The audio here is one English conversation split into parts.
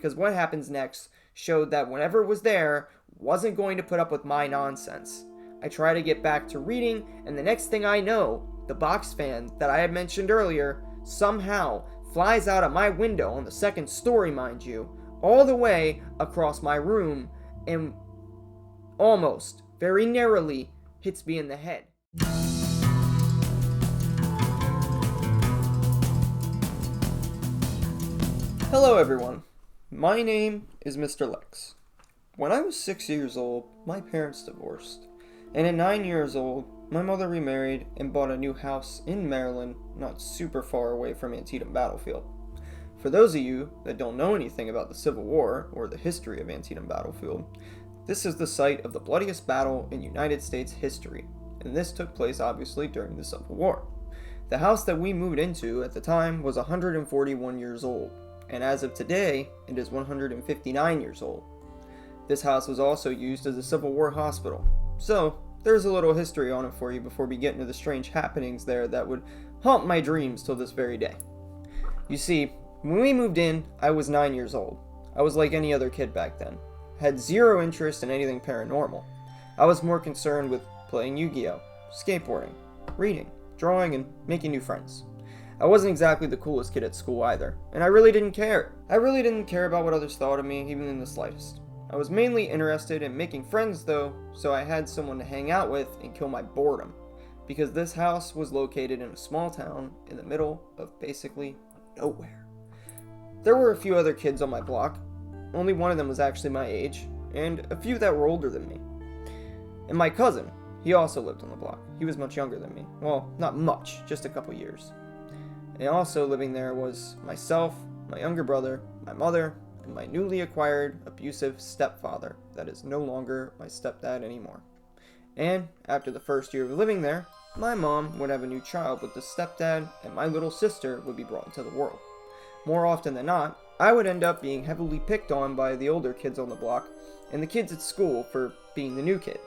because what happens next showed that whatever was there wasn't going to put up with my nonsense. I try to get back to reading, and the next thing I know, the box fan that I had mentioned earlier somehow flies out of my window on the second story, mind you, all the way across my room and almost, very narrowly, hits me in the head. Hello everyone, my name is MrLex. When I was 6 years old, my parents divorced, and at 9 years old, my mother remarried and bought a new house in Maryland, not super far away from Antietam Battlefield. For those of you that don't know anything about the Civil War or the history of Antietam Battlefield, this is the site of the bloodiest battle in United States history, and this took place obviously during the Civil War. The house that we moved into at the time was 141 years old, and as of today, it is 159 years old. This house was also used as a Civil War hospital, so there's a little history on it for you before we get into the strange happenings there that would haunt my dreams till this very day. You see, when we moved in, I was 9 years old. I was like any other kid back then. Had zero interest in anything paranormal. I was more concerned with playing Yu-Gi-Oh!, skateboarding, reading, drawing, and making new friends. I wasn't exactly the coolest kid at school either, and I really didn't care. I really didn't care about what others thought of me, even in the slightest. I was mainly interested in making friends though, so I had someone to hang out with and kill my boredom, because this house was located in a small town in the middle of basically nowhere. There were a few other kids on my block, only one of them was actually my age, and a few that were older than me. And my cousin, he also lived on the block. He was much younger than me. Well, not much, just a couple years. And also living there was myself, my younger brother, my mother, and my newly acquired abusive stepfather that is no longer my stepdad anymore. And after the first year of living there, my mom would have a new child with the stepdad, and my little sister would be brought into the world. More often than not, I would end up being heavily picked on by the older kids on the block and the kids at school for being the new kid.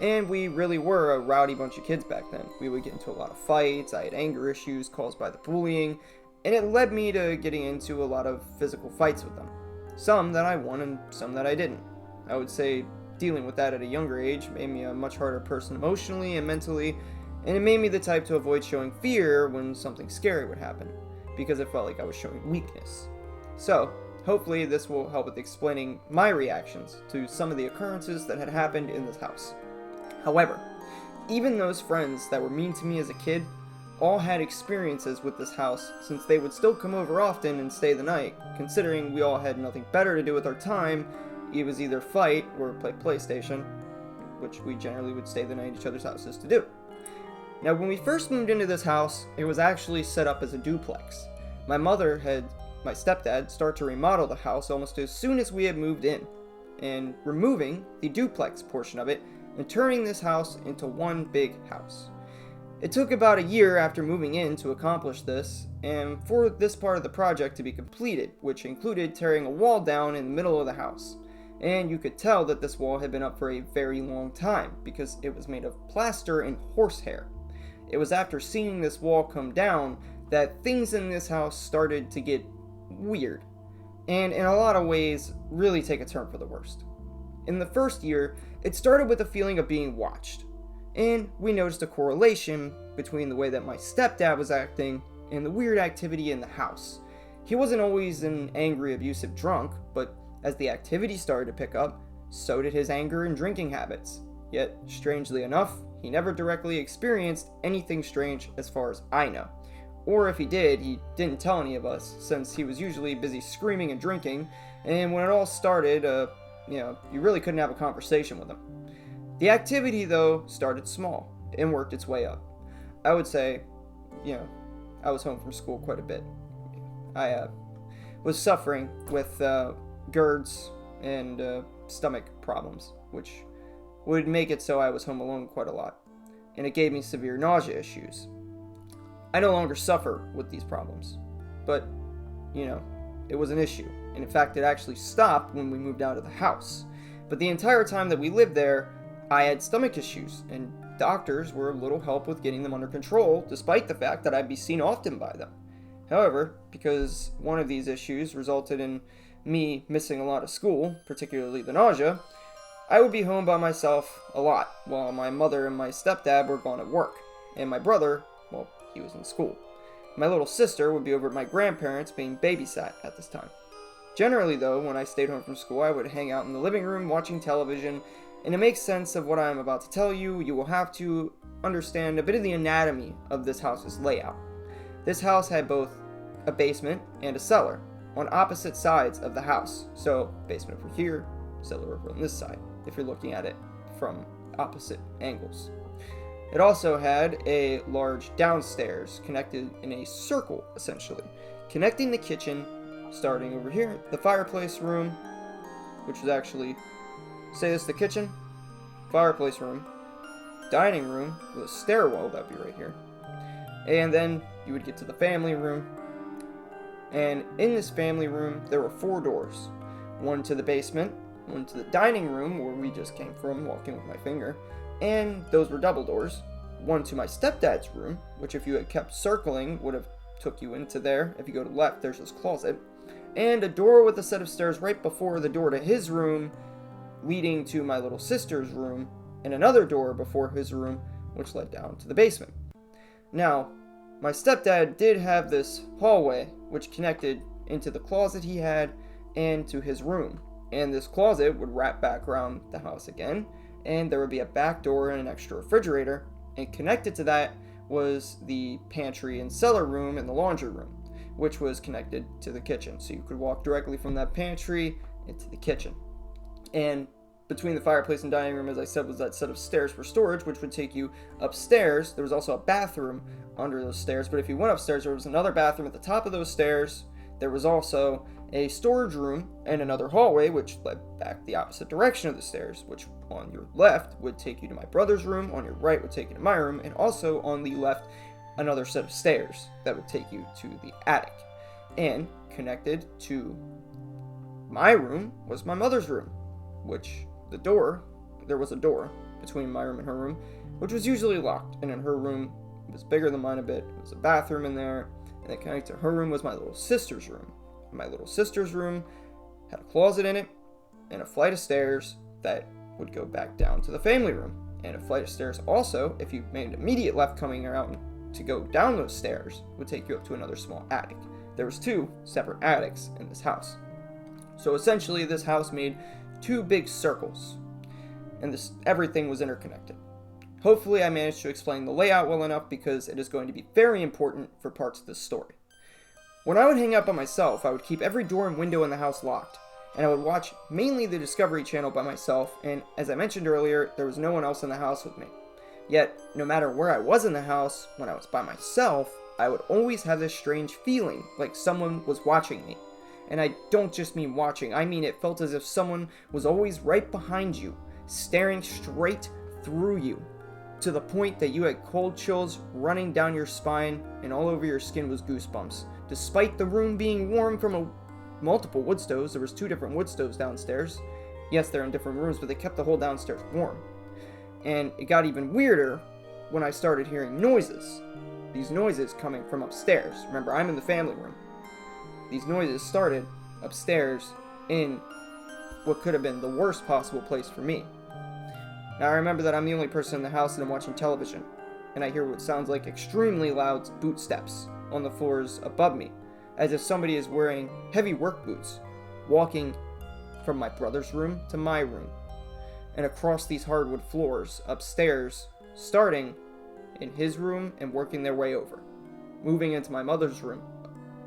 And we really were a rowdy bunch of kids back then. We would get into a lot of fights, I had anger issues caused by the bullying, and it led me to getting into a lot of physical fights with them. Some that I won and some that I didn't. I would say dealing with that at a younger age made me a much harder person emotionally and mentally, and it made me the type to avoid showing fear when something scary would happen, because it felt like I was showing weakness. So, hopefully this will help with explaining my reactions to some of the occurrences that had happened in this house. However, even those friends that were mean to me as a kid all had experiences with this house, since they would still come over often and stay the night, considering we all had nothing better to do with our time. It was either fight or play PlayStation, which we generally would stay the night at each other's houses to do. Now, when we first moved into this house, it was actually set up as a duplex. My mother had my stepdad start to remodel the house almost as soon as we had moved in, and removing the duplex portion of it and turning this house into one big house. It took about a year after moving in to accomplish this, and for this part of the project to be completed, which included tearing a wall down in the middle of the house. And you could tell that this wall had been up for a very long time, because it was made of plaster and horsehair. It was after seeing this wall come down that things in this house started to get weird, and in a lot of ways, really take a turn for the worst. In the first year, it started with a feeling of being watched, and we noticed a correlation between the way that my stepdad was acting and the weird activity in the house. He wasn't always an angry, abusive drunk, but as the activity started to pick up, so did his anger and drinking habits. Yet, strangely enough, he never directly experienced anything strange as far as I know. Or if he did, he didn't tell any of us, since he was usually busy screaming and drinking, and when it all started, you really couldn't have a conversation with him. The activity, though, started small and worked its way up. I would say, I was home from school quite a bit. I was suffering with GERDs and stomach problems, which would make it so I was home alone quite a lot, and it gave me severe nausea issues. I no longer suffer with these problems, but, it was an issue, and in fact it actually stopped when we moved out of the house. But the entire time that we lived there, I had stomach issues, and doctors were of little help with getting them under control, despite the fact that I'd be seen often by them. However, because one of these issues resulted in me missing a lot of school, particularly the nausea, I would be home by myself a lot, while my mother and my stepdad were gone at work, and my brother, well, he was in school. My little sister would be over at my grandparents' being babysat at this time. Generally, though, when I stayed home from school, I would hang out in the living room watching television, and to make sense of what I am about to tell you, you will have to understand a bit of the anatomy of this house's layout. This house had both a basement and a cellar on opposite sides of the house. So, basement over here, cellar over on this side, if you're looking at it from opposite angles. It also had a large downstairs connected in a circle, essentially, connecting the kitchen, starting over here, the fireplace room, which was actually, say this, the kitchen, fireplace room, dining room with a stairwell, that'd be right here, and then you would get to the family room. And in this family room, there were 4 doors. One to the basement, one to the dining room, where we just came from, walking with my finger, and those were double doors. One to my stepdad's room, which if you had kept circling, would have took you into there. If you go to the left, there's his closet. And a door with a set of stairs right before the door to his room, leading to my little sister's room, and another door before his room, which led down to the basement. Now, my stepdad did have this hallway, which connected into the closet he had and to his room. And this closet would wrap back around the house again, and there would be a back door and an extra refrigerator, and connected to that was the pantry and cellar room and the laundry room, which was connected to the kitchen. So you could walk directly from that pantry into the kitchen. And between the fireplace and dining room, as I said, was that set of stairs for storage, which would take you upstairs. There was also a bathroom under those stairs, but if you went upstairs, there was another bathroom at the top of those stairs. There was also a storage room and another hallway, which led back the opposite direction of the stairs, which on your left would take you to my brother's room, on your right would take you to my room, and also on the left, another set of stairs that would take you to the attic. And connected to my room was my mother's room, which there was a door between my room and her room, which was usually locked, and in her room, it was bigger than mine a bit, there was a bathroom in there, and then connected to her room was my little sister's room. My little sister's room had a closet in it, and a flight of stairs that would go back down to the family room, and a flight of stairs also, if you made an immediate left coming around to go down those stairs, would take you up to another small attic. There was 2 separate attics in this house. So essentially, this house made 2 big circles, and everything was interconnected. Hopefully I managed to explain the layout well enough, because it is going to be very important for parts of this story. When I would hang out by myself, I would keep every door and window in the house locked, and I would watch mainly the Discovery Channel by myself, and as I mentioned earlier, there was no one else in the house with me. Yet, no matter where I was in the house, when I was by myself, I would always have this strange feeling like someone was watching me. And I don't just mean watching, I mean it felt as if someone was always right behind you, staring straight through you, to the point that you had cold chills running down your spine and all over your skin was goosebumps. Despite the room being warm from multiple wood stoves, there was 2 different wood stoves downstairs. Yes, they're in different rooms, but they kept the whole downstairs warm. And it got even weirder when I started hearing noises. These noises coming from upstairs. Remember, I'm in the family room. These noises started upstairs in what could have been the worst possible place for me. Now I remember that I'm the only person in the house and I'm watching television, and I hear what sounds like extremely loud boot steps on the floors above me, as if somebody is wearing heavy work boots, walking from my brother's room to my room, and across these hardwood floors upstairs, starting in his room and working their way over, moving into my mother's room,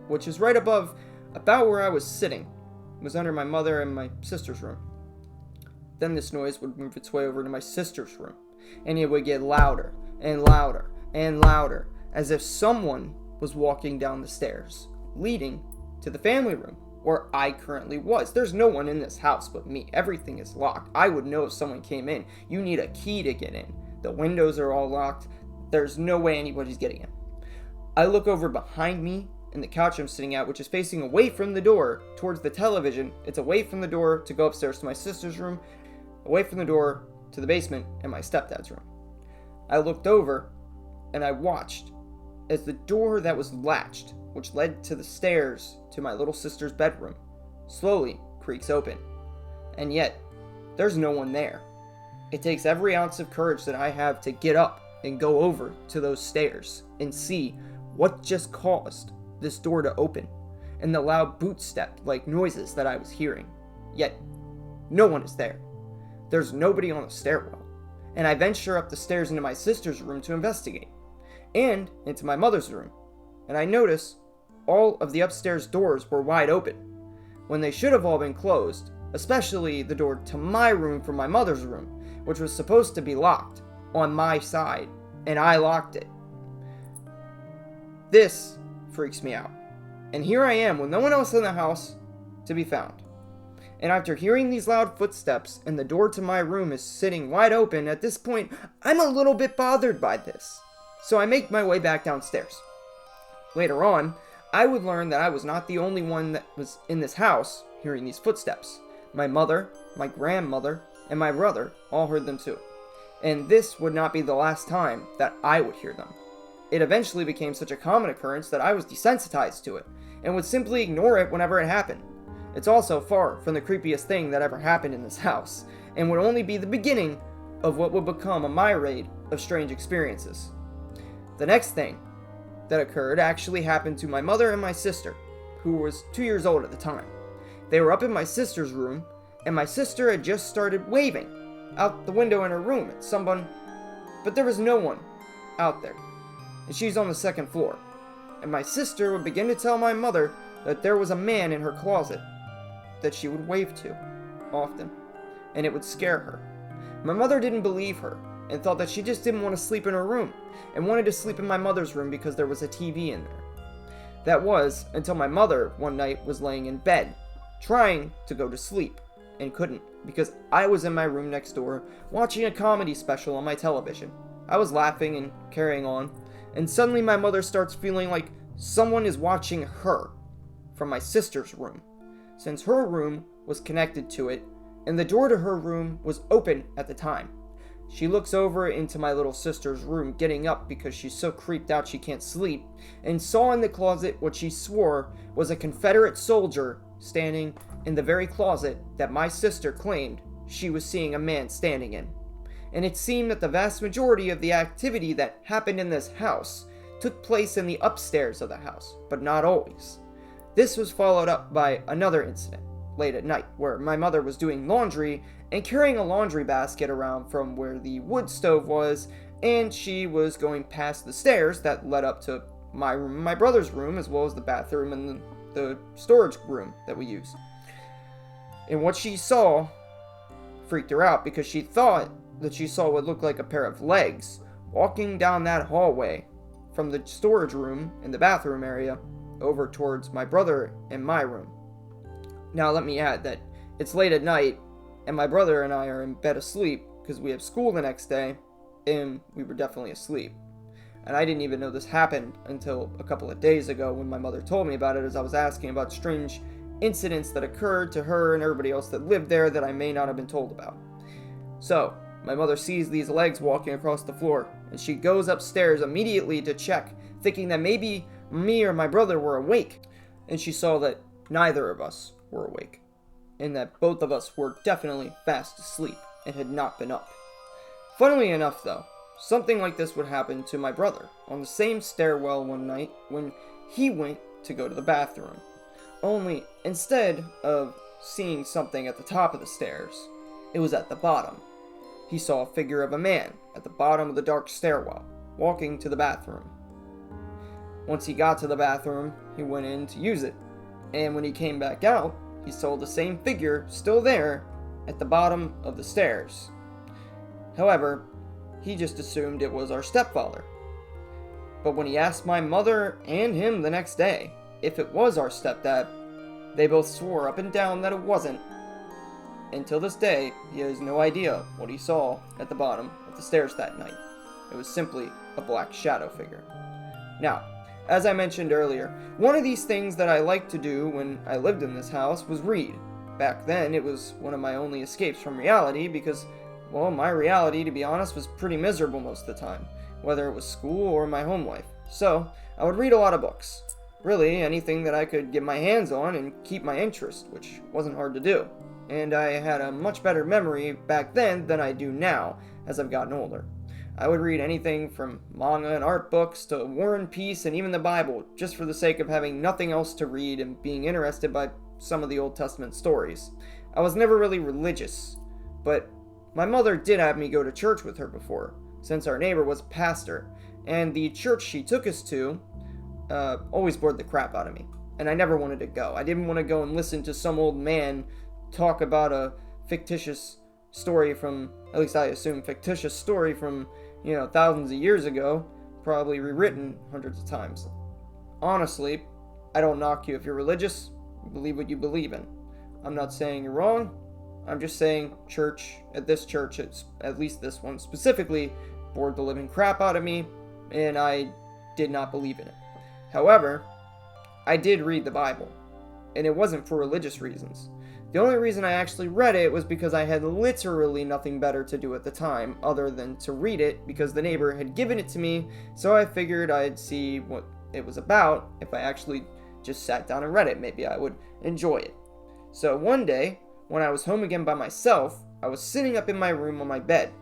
which is right above, about where I was sitting. It was under my mother and my sister's room. Then this noise would move its way over to my sister's room, and it would get louder and louder and louder, as if someone was walking down the stairs, leading to the family room, where I currently was. There's no one in this house but me. Everything is locked. I would know if someone came in. You need a key to get in. The windows are all locked. There's no way anybody's getting in. I look over behind me, and the couch I'm sitting at, which is facing away from the door towards the television. It's away from the door to go upstairs to my sister's room, away from the door to the basement and my stepdad's room. I looked over and I watched as the door that was latched, which led to the stairs to my little sister's bedroom, slowly creaks open. And yet, there's no one there. It takes every ounce of courage that I have to get up and go over to those stairs and see what just caused this door to open and the loud bootstep-like noises that I was hearing. Yet, no one is there. There's nobody on the stairwell, and I venture up the stairs into my sister's room to investigate, and into my mother's room, and I notice all of the upstairs doors were wide open, when they should have all been closed, especially the door to my room from my mother's room, which was supposed to be locked on my side, and I locked it. This freaks me out, and here I am with no one else in the house to be found. And after hearing these loud footsteps and the door to my room is sitting wide open, at this point, I'm a little bit bothered by this. So I make my way back downstairs. Later on, I would learn that I was not the only one that was in this house hearing these footsteps. My mother, my grandmother, and my brother all heard them too. And this would not be the last time that I would hear them. It eventually became such a common occurrence that I was desensitized to it, and would simply ignore it whenever it happened. It's also far from the creepiest thing that ever happened in this house, and would only be the beginning of what would become a myriad of strange experiences. The next thing that occurred actually happened to my mother and my sister, who was 2 years old at the time. They were up in my sister's room, and my sister had just started waving out the window in her room at someone, but there was no one out there, and she's on the second floor. And my sister would begin to tell my mother that there was a man in her closet that she would wave to often, and it would scare her. My mother didn't believe her and thought that she just didn't want to sleep in her room and wanted to sleep in my mother's room because there was a TV in there. That was until my mother one night was laying in bed trying to go to sleep and couldn't because I was in my room next door watching a comedy special on my television. I was laughing and carrying on, and suddenly my mother starts feeling like someone is watching her from my sister's room, since her room was connected to it and the door to her room was open at the time. She looks over into my little sister's room, getting up because she's so creeped out she can't sleep, and saw in the closet what she swore was a Confederate soldier standing in the very closet that my sister claimed she was seeing a man standing in. And it seemed that the vast majority of the activity that happened in this house took place in the upstairs of the house, but not always. This was followed up by another incident late at night where my mother was doing laundry and carrying a laundry basket around from where the wood stove was, and she was going past the stairs that led up to my room and my brother's room, as well as the bathroom and the storage room that we use. And what she saw freaked her out because she thought that she saw what looked like a pair of legs walking down that hallway from the storage room and the bathroom area over towards my brother and my room. Now let me add that it's late at night and my brother and I are in bed asleep because we have school the next day, and we were definitely asleep. And I didn't even know this happened until a couple of days ago when my mother told me about it, as I was asking about strange incidents that occurred to her and everybody else that lived there that I may not have been told about. So, my mother sees these legs walking across the floor, and she goes upstairs immediately to check, thinking that maybe me or my brother were awake, and she saw that neither of us were awake, and that both of us were definitely fast asleep and had not been up. Funnily enough though, something like this would happen to my brother on the same stairwell one night when he went to go to the bathroom. Only instead of seeing something at the top of the stairs, it was at the bottom. He saw a figure of a man at the bottom of the dark stairwell, walking to the bathroom. Once he got to the bathroom, he went in to use it, and when he came back out, he saw the same figure still there at the bottom of the stairs. However, he just assumed it was our stepfather. But when he asked my mother and him the next day if it was our stepdad, they both swore up and down that it wasn't. Until this day, he has no idea what he saw at the bottom of the stairs that night. It was simply a black shadow figure. Now, as I mentioned earlier, one of these things that I liked to do when I lived in this house was read. Back then, it was one of my only escapes from reality because, well, my reality, to be honest, was pretty miserable most of the time, whether it was school or my home life. So, I would read a lot of books. really anything that I could get my hands on and keep my interest, which wasn't hard to do. And I had a much better memory back then than I do now as I've gotten older. I would read anything from manga and art books to War and Peace and even the Bible, just for the sake of having nothing else to read and being interested by some of the Old Testament stories. I was never really religious, but my mother did have me go to church with her before, since our neighbor was a pastor, and the church she took us to always bored the crap out of me, and I never wanted to go. I didn't want to go and listen to some old man talk about a fictitious story from, at least I assume, fictitious story from, thousands of years ago, probably rewritten hundreds of times. Honestly, I don't knock you if you're religious. Believe what you believe in. I'm not saying you're wrong. I'm just saying at least this one specifically, bored the living crap out of me, and I did not believe in it. However, I did read the Bible, and it wasn't for religious reasons. The only reason I actually read it was because I had literally nothing better to do at the time other than to read it, because the neighbor had given it to me, so I figured I'd see what it was about. If I actually just sat down and read it, maybe I would enjoy it. So one day, when I was home again by myself, I was sitting up in my room on my bed,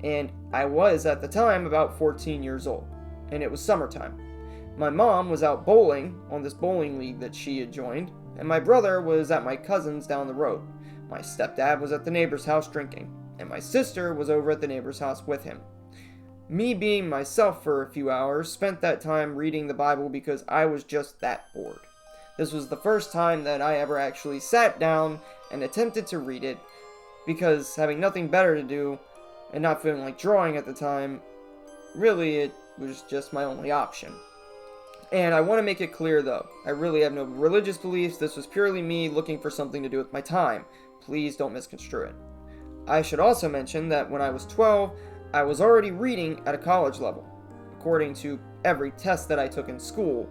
and I was at the time about 14 years old, and it was summertime. My mom was out bowling on this bowling league that she had joined, and my brother was at my cousin's down the road. My stepdad was at the neighbor's house drinking, and my sister was over at the neighbor's house with him. Me being myself for a few hours, spent that time reading the Bible because I was just that bored. This was the first time that I ever actually sat down and attempted to read it, because having nothing better to do and not feeling like drawing at the time, really it was just my only option. And I want to make it clear though, I really have no religious beliefs. This was purely me looking for something to do with my time. Please don't misconstrue it. I should also mention that when I was 12, I was already reading at a college level. According to every test that I took in school,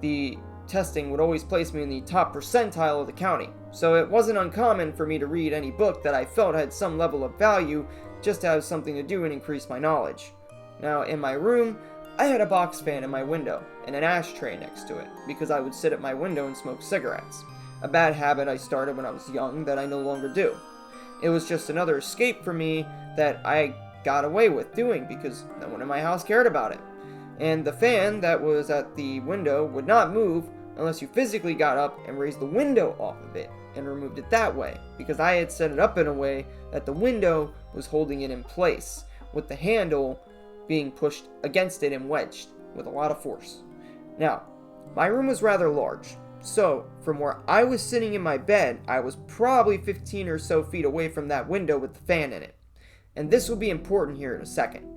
the testing would always place me in the top percentile of the county. So it wasn't uncommon for me to read any book that I felt had some level of value just to have something to do and increase my knowledge. Now, in my room, I had a box fan in my window and an ashtray next to it because I would sit at my window and smoke cigarettes. A bad habit I started when I was young that I no longer do. It was just another escape for me that I got away with doing because no one in my house cared about it. And the fan that was at the window would not move unless you physically got up and raised the window off of it and removed it that way, because I had set it up in a way that the window was holding it in place, with the handle being pushed against it and wedged with a lot of force. Now, my room was rather large, so from where I was sitting in my bed, I was probably 15 or so feet away from that window with the fan in it. And this will be important here in a second.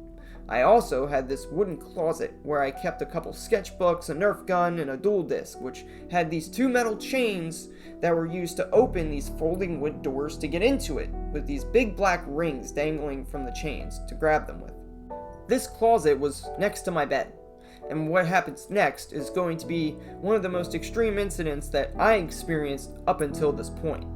I also had this wooden closet where I kept a couple sketchbooks, a Nerf gun, and a dual disc, which had these two metal chains that were used to open these folding wood doors to get into it, with these big black rings dangling from the chains to grab them with. This closet was next to my bed, and what happens next is going to be one of the most extreme incidents that I experienced up until this point.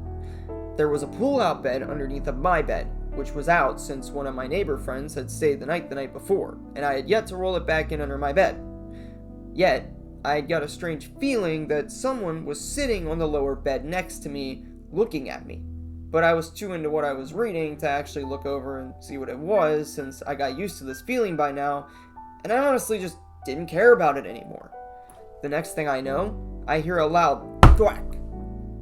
There was a pull-out bed underneath of my bed, which was out since one of my neighbor friends had stayed the night before, and I had yet to roll it back in under my bed. Yet, I had got a strange feeling that someone was sitting on the lower bed next to me, looking at me. But I was too into what I was reading to actually look over and see what it was, since I got used to this feeling by now, and I honestly just didn't care about it anymore. The next thing I know, I hear a loud thwack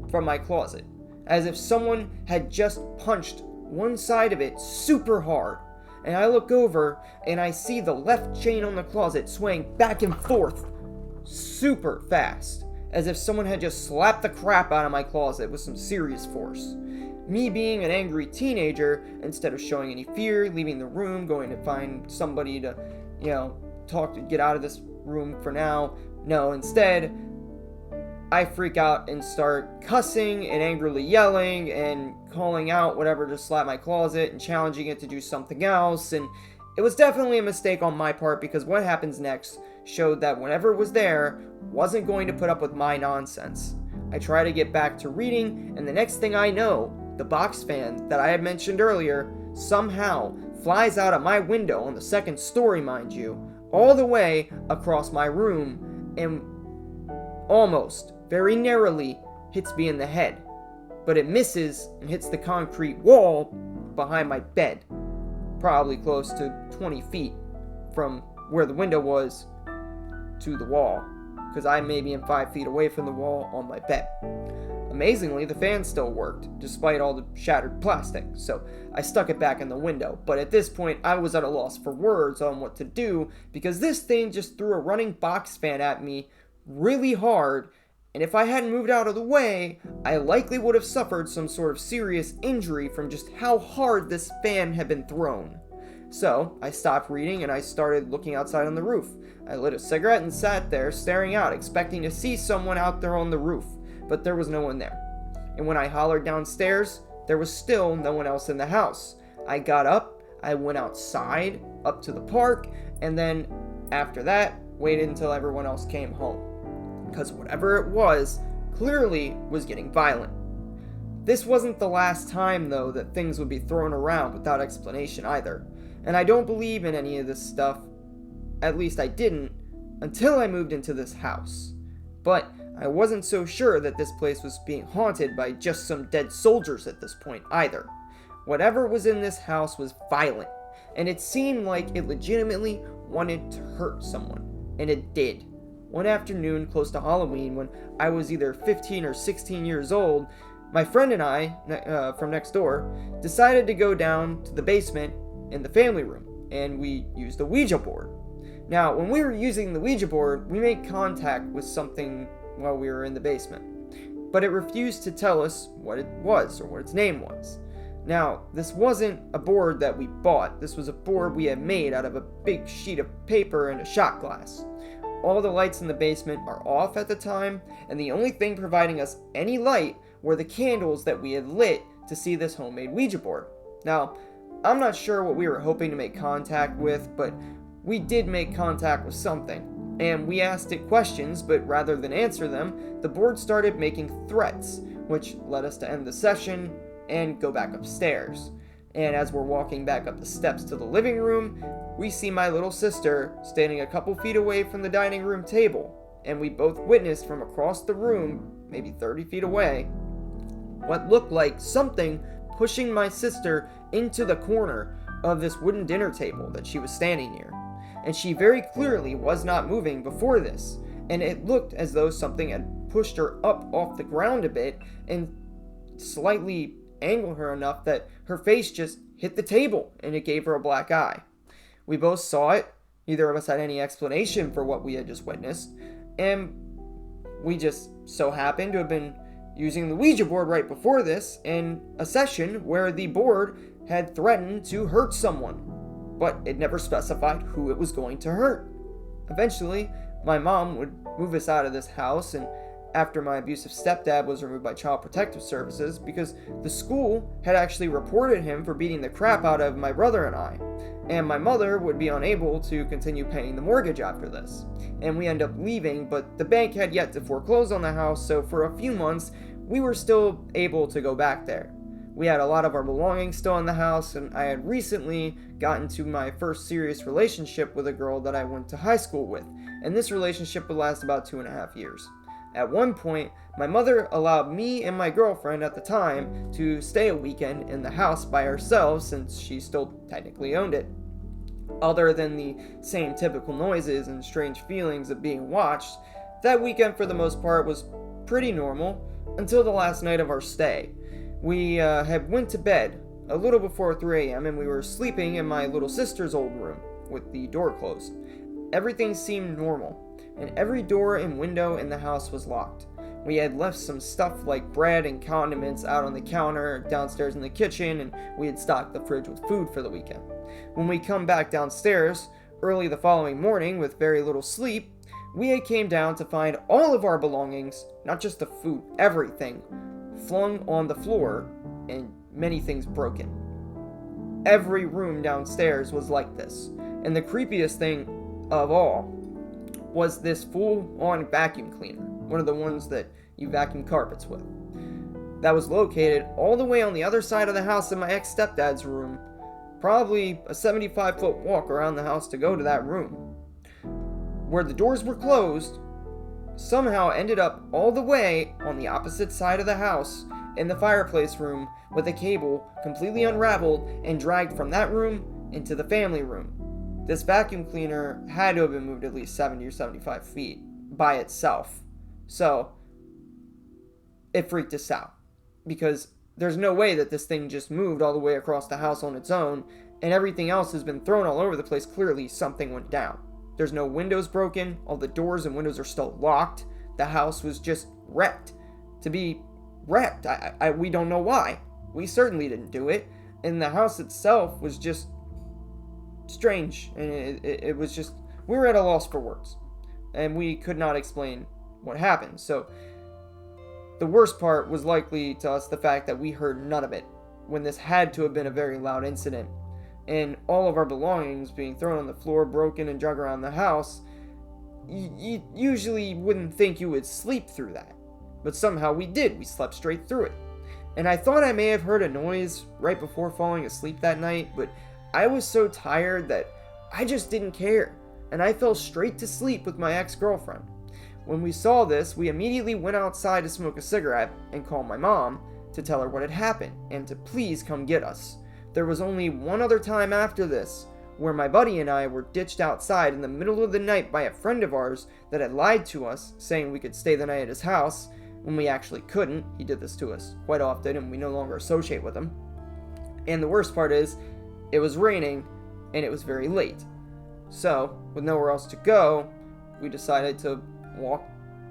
from my closet, as if someone had just punched one side of it super hard, and I look over and I see the left chain on the closet swaying back and forth super fast, as if someone had just slapped the crap out of my closet with some serious force. Me being an angry teenager, instead of showing any fear, leaving the room, going to find somebody to, talk to get out of this room for now, no, instead, I freak out and start cussing and angrily yelling and calling out whatever to slap my closet and challenging it to do something else. And it was definitely a mistake on my part, because what happens next showed that whatever was there wasn't going to put up with my nonsense. I try to get back to reading, and the next thing I know, the box fan that I had mentioned earlier somehow flies out of my window on the second story, mind you, all the way across my room and almost, very narrowly, hits me in the head. But it misses and hits the concrete wall behind my bed, probably close to 20 feet from where the window was to the wall, because I may be 5 feet away from the wall on my bed. Amazingly, the fan still worked, despite all the shattered plastic, so I stuck it back in the window. But at this point, I was at a loss for words on what to do, because this thing just threw a running box fan at me really hard, and if I hadn't moved out of the way, I likely would have suffered some sort of serious injury from just how hard this fan had been thrown. So, I stopped reading and I started looking outside on the roof. I lit a cigarette and sat there staring out, expecting to see someone out there on the roof, but there was no one there. And when I hollered downstairs, there was still no one else in the house. I got up, I went outside, up to the park, and then after that, waited until everyone else came home. Because whatever it was, clearly was getting violent. This wasn't the last time, though, that things would be thrown around without explanation either. And I don't believe in any of this stuff. At least I didn't, until I moved into this house. But I wasn't so sure that this place was being haunted by just some dead soldiers at this point either. Whatever was in this house was violent, and it seemed like it legitimately wanted to hurt someone. And it did. One afternoon close to Halloween, when I was either 15 or 16 years old, my friend and I, from next door, decided to go down to the basement in the family room, and we used a Ouija board. Now, when we were using the Ouija board, we made contact with something while we were in the basement, but it refused to tell us what it was or what its name was. Now, this wasn't a board that we bought. This was a board we had made out of a big sheet of paper and a shot glass. All the lights in the basement are off at the time, and the only thing providing us any light were the candles that we had lit to see this homemade Ouija board. Now, I'm not sure what we were hoping to make contact with, but we did make contact with something. And we asked it questions, but rather than answer them, the board started making threats, which led us to end the session and go back upstairs. And as we're walking back up the steps to the living room, we see my little sister standing a couple feet away from the dining room table, and we both witnessed from across the room, maybe 30 feet away, what looked like something pushing my sister into the corner of this wooden dinner table that she was standing near. And she very clearly was not moving before this, and it looked as though something had pushed her up off the ground a bit and slightly angled her enough that her face just hit the table, and it gave her a black eye. We both saw it. Neither of us had any explanation for what we had just witnessed, and we just so happened to have been using the Ouija board right before this in a session where the board had threatened to hurt someone, but it never specified who it was going to hurt. Eventually, my mom would move us out of this house, and after my abusive stepdad was removed by Child Protective Services because the school had actually reported him for beating the crap out of my brother and I, and my mother would be unable to continue paying the mortgage after this. And we ended up leaving, but the bank had yet to foreclose on the house, so for a few months, we were still able to go back there. We had a lot of our belongings still in the house, and I had recently gotten to my first serious relationship with a girl that I went to high school with, and this relationship would last about 2.5 years. At one point, my mother allowed me and my girlfriend at the time to stay a weekend in the house by ourselves since she still technically owned it. Other than the same typical noises and strange feelings of being watched, that weekend for the most part was pretty normal until the last night of our stay. We had went to bed a little before 3 a.m. and we were sleeping in my little sister's old room with the door closed. Everything seemed normal, and every door and window in the house was locked. We had left some stuff like bread and condiments out on the counter downstairs in the kitchen, and we had stocked the fridge with food for the weekend. When we come back downstairs early the following morning with very little sleep, we had came down to find all of our belongings, not just the food, everything, flung on the floor and many things broken. Every room downstairs was like this, and the creepiest thing of all was this full-on vacuum cleaner, one of the ones that you vacuum carpets with, that was located all the way on the other side of the house in my ex-stepdad's room, probably a 75-foot walk around the house to go to that room. Where the doors were closed, somehow ended up all the way on the opposite side of the house in the fireplace room with a cable completely unraveled and dragged from that room into the family room. This vacuum cleaner had to have been moved at least 70 or 75 feet by itself. So, it freaked us out because there's no way that this thing just moved all the way across the house on its own, and everything else has been thrown all over the place. Clearly, something went down. There's no windows broken. All the doors and windows are still locked. The house was just wrecked. To be wrecked, we don't know why. We certainly didn't do it. And the house itself was just strange. And it was just, we were at a loss for words. And we could not explain what happened. So, the worst part was likely to us the fact that we heard none of it, when this had to have been a very loud incident. And all of our belongings being thrown on the floor, broken, and drug around the house, you usually wouldn't think you would sleep through that. But somehow we did. We slept straight through it. And I thought I may have heard a noise right before falling asleep that night, but I was so tired that I just didn't care. And I fell straight to sleep with my ex-girlfriend. When we saw this, we immediately went outside to smoke a cigarette and call my mom to tell her what had happened and to please come get us. There was only one other time after this where my buddy and I were ditched outside in the middle of the night by a friend of ours that had lied to us, saying we could stay the night at his house when we actually couldn't. He did this to us quite often and we no longer associate with him. And the worst part is, it was raining and it was very late. So, with nowhere else to go, we decided to walk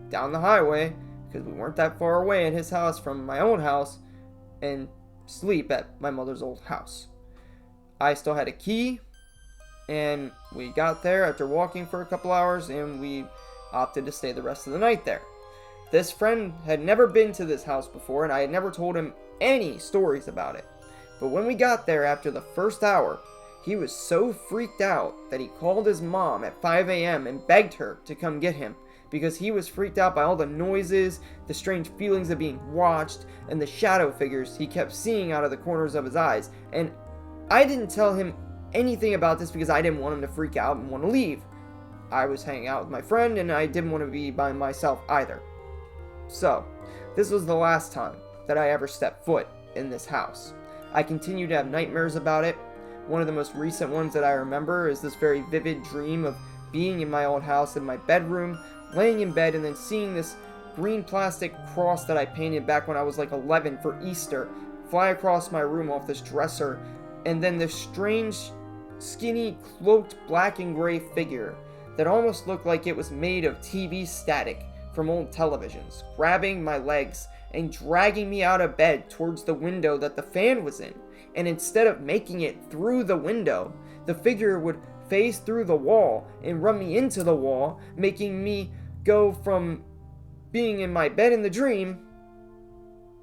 down the highway, because we weren't that far away at his house from my own house, and sleep at my mother's old house. I still had a key, and we got there after walking for a couple hours, and we opted to stay the rest of the night there. This friend had never been to this house before, and I had never told him any stories about it. But when we got there after the first hour, he was so freaked out that he called his mom at 5 a.m. and begged her to come get him, because he was freaked out by all the noises, the strange feelings of being watched, and the shadow figures he kept seeing out of the corners of his eyes. And I didn't tell him anything about this because I didn't want him to freak out and want to leave. I was hanging out with my friend, and I didn't want to be by myself either. So, this was the last time that I ever stepped foot in this house. I continue to have nightmares about it. One of the most recent ones that I remember is this very vivid dream of being in my old house in my bedroom, laying in bed, and then seeing this green plastic cross that I painted back when I was like 11 for Easter fly across my room off this dresser, and then this strange, skinny, cloaked black and gray figure that almost looked like it was made of TV static from old televisions, grabbing my legs and dragging me out of bed towards the window that the fan was in. And instead of making it through the window, the figure would phase through the wall and run me into the wall, making me go from being in my bed in the dream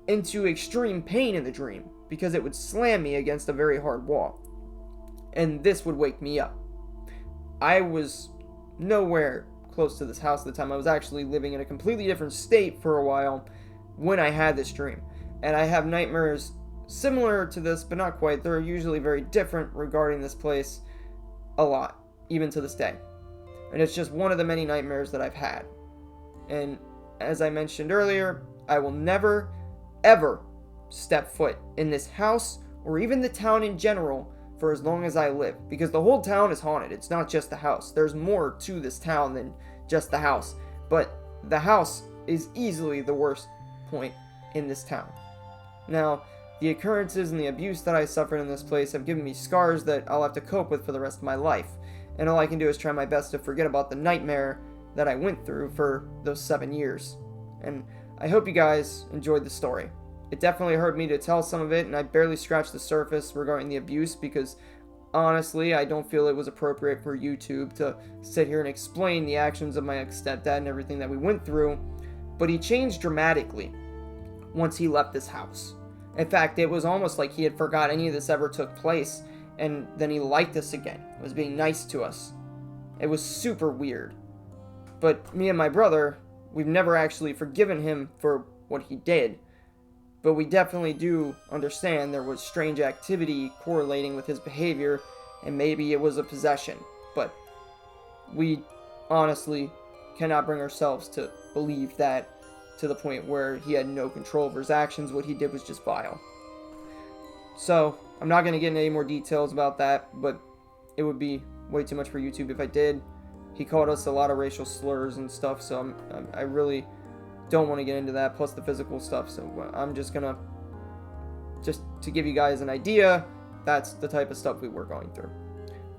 into extreme pain in the dream, because it would slam me against a very hard wall. And this would wake me up. I was nowhere close to this house at the time. I was actually living in a completely different state for a while when I had this dream. And I have nightmares similar to this, but not quite. They're usually very different regarding this place a lot, even to this day. And it's just one of the many nightmares that I've had. And as I mentioned earlier, I will never, ever step foot in this house or even the town in general for as long as I live, because the whole town is haunted. It's not just the house. There's more to this town than just the house, but the house is easily the worst point in this town. Now, the occurrences and the abuse that I suffered in this place have given me scars that I'll have to cope with for the rest of my life, and all I can do is try my best to forget about the nightmare that I went through for those 7 years. And I hope you guys enjoyed the story. It definitely hurt me to tell some of it, and I barely scratched the surface regarding the abuse, because honestly, I don't feel it was appropriate for YouTube to sit here and explain the actions of my ex-stepdad and everything that we went through. But he changed dramatically once he left this house. In fact, it was almost like he had forgot any of this ever took place, and then he liked us again, was being nice to us. It was super weird. But me and my brother, we've never actually forgiven him for what he did. But we definitely do understand there was strange activity correlating with his behavior, and maybe it was a possession. But we honestly cannot bring ourselves to believed that to the point where he had no control over his actions. What he did was just vile. So, I'm not going to get into any more details about that, but it would be way too much for YouTube if I did. He called us a lot of racial slurs and stuff, so I really don't want to get into that, plus the physical stuff. So I'm just gonna, just to give you guys an idea, that's the type of stuff we were going through.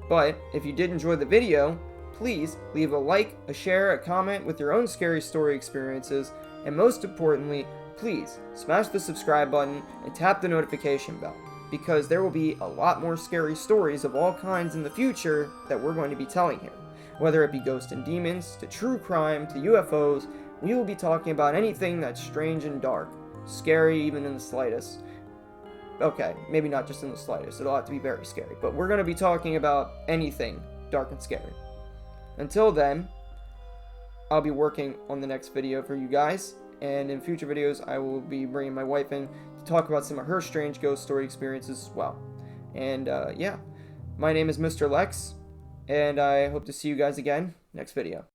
But if you did enjoy the video, please leave a like, a share, a comment with your own scary story experiences, and most importantly, please smash the subscribe button and tap the notification bell, because there will be a lot more scary stories of all kinds in the future that we're going to be telling here. Whether it be ghosts and demons, to true crime, to UFOs, we will be talking about anything that's strange and dark, scary even in the slightest. Okay, maybe not just in the slightest, it'll have to be very scary, but we're going to be talking about anything dark and scary. Until then, I'll be working on the next video for you guys, and in future videos I will be bringing my wife in to talk about some of her strange ghost story experiences as well. And yeah, my name is MrLex, and I hope to see you guys again next video.